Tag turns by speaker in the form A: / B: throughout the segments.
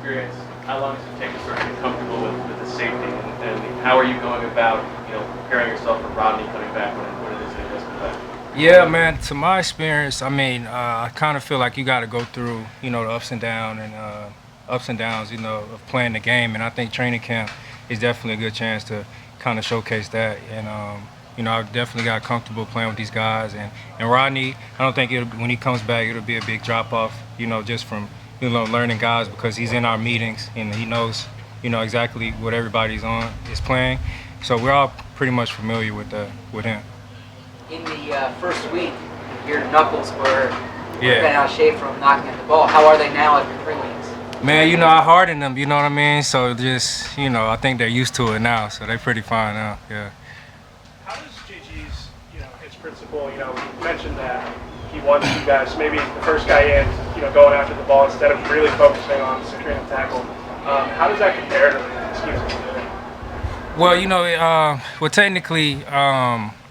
A: experience, how long does it take to sort of get comfortable with the safety, and how are you going about, preparing yourself for Rodney coming back when it is that he does come back?
B: Yeah, man. To my experience, I mean, I kind of feel like you got to go through, the ups and downs, of playing the game. And I think training camp is definitely a good chance to kind of showcase that. And I've definitely got comfortable playing with these guys. And Rodney, I don't think when he comes back, it'll be a big drop off, just from learning guys because he's in our meetings and he knows, exactly what everybody's on is playing. So we're all pretty much familiar with him.
C: In the first week, your knuckles were
B: Yeah.
C: been out of shape from knocking at the ball. How are they now after 3 weeks?
B: Man, I hardened them, you know what I mean? So just, I think they're used to it now, so they're pretty fine now, yeah.
D: How does GG's, his principle, you mentioned that he wants you guys, maybe the first guy in, going after the ball instead of really focusing on securing the tackle. How does that compare to the schemes he's doing?
B: Well, technically,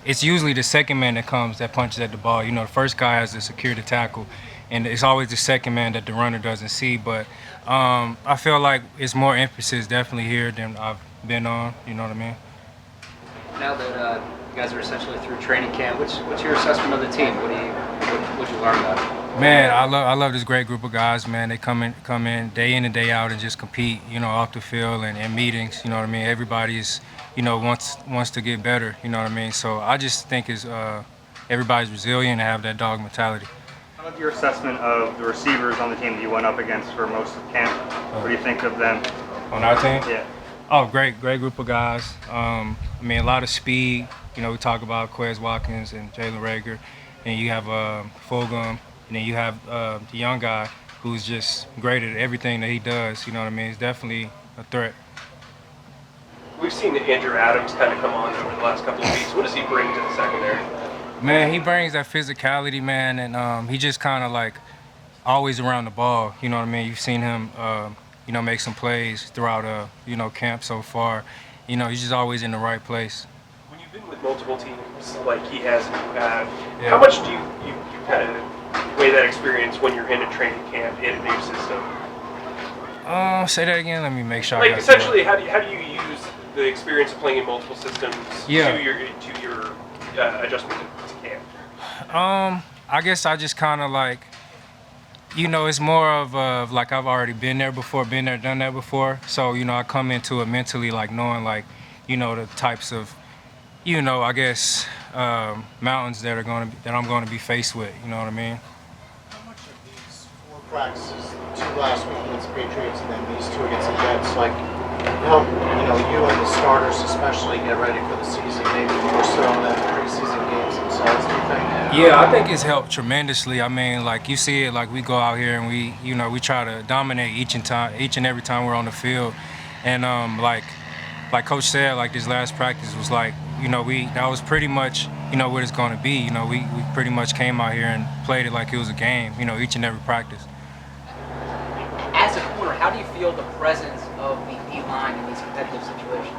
B: it's usually the second man that punches at the ball. The first guy has to secure the tackle, and it's always the second man that the runner doesn't see. But I feel like it's more emphasis definitely here than I've been on. You know what I mean?
E: Now that you guys are essentially through training camp, what's your assessment of the team? What'd you learn about it?
B: Man, I love this great group of guys. Man, they come in day in and day out and just compete. Off the field and meetings. You know what I mean? Everybody's wants to get better. You know what I mean? So I just think everybody's resilient and have that dog mentality.
F: How about your assessment of the receivers on the team that you went up against for most of camp? What do you think of them?
B: On our team?
F: Yeah.
B: Oh, great group of guys. A lot of speed. We talk about Quez Watkins and Jalen Rager, and you have Fulgham, and then you have the young guy who's just great at everything that he does. You know what I mean? He's definitely a threat.
G: We've seen Andrew Adams kind of come on over the last couple of weeks. What does he bring to the secondary?
B: Man, he brings that physicality, man, and he just kind of like always around the ball. You know what I mean? You've seen him, make some plays throughout, camp so far. He's just always in the right place.
G: When you've been with multiple teams like he has and you have,
B: Yeah.
G: how much do you kind of weigh that experience when you're in a training camp in a new system?
B: Say that again. Let me make sure.
G: Like
B: I got
G: essentially, how do you use the experience of playing in multiple systems
B: Yeah.
G: to your adjustment to camp?
B: I guess I just kind of like, it's more of like I've already been there before, been there, done that before. So, I come into it mentally like knowing like, the types of, I guess, mountains that I'm going to be faced with. You know what I mean?
H: How much of these 4 practices, 2 last week against the Patriots and then these 2 against the Jets, like help, you and the starters especially get ready for the season, maybe more so than preseason games themselves, do you think?
B: Yeah, I think it's helped tremendously. Like you see it, like we go out here and we try to dominate each and every time we're on the field, and like Coach said, like this last practice was like, that was pretty much, what it's going to be. We pretty much came out here and played it like it was a game, each and every practice.
C: As a corner, how do you feel the presence of the D-line in these competitive situations?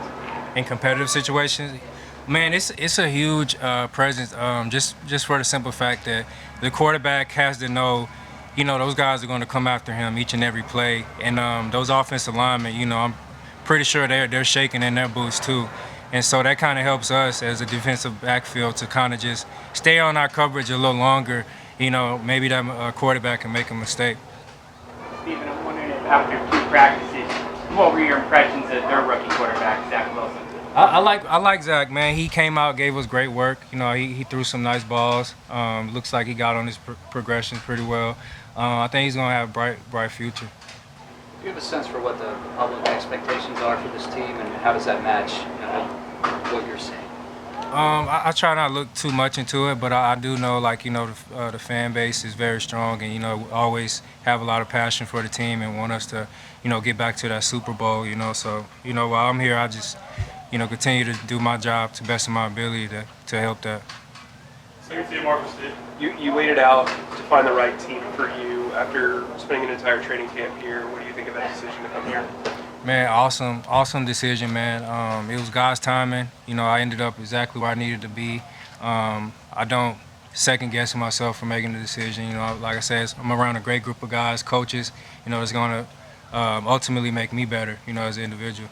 B: In competitive situations, man, it's a huge presence. Just for the simple fact that the quarterback has to know, those guys are going to come after him each and every play, and those offensive linemen, I'm pretty sure they're shaking in their boots too, and so that kind of helps us as a defensive backfield to kind of just stay on our coverage a little longer. Maybe that quarterback can make a mistake.
I: Stephen, I'm wondering if after 2 practices, what were your impressions of their rookie quarterback, Zach Wilson?
B: I like Zach, man. He came out, gave us great work. He threw some nice balls. Looks like he got on his progressions pretty well. I think he's gonna have a bright future.
E: Do you have a sense for what the public expectations are for this team, and how does that match what you're seeing?
B: I try not to look too much into it, but I do know, like, the fan base is very strong, and, always have a lot of passion for the team and want us to, get back to that Super Bowl, So, while I'm here, I just, continue to do my job to the best of my ability to help that.
G: You waited out to find the right team for you after spending an entire training camp here. What do you think of that decision to come here?
B: Man, awesome decision, man. It was God's timing. I ended up exactly where I needed to be. I don't second guessing myself for making the decision. Like I said, I'm around a great group of guys, coaches, that's going to ultimately make me better, you know, as an individual.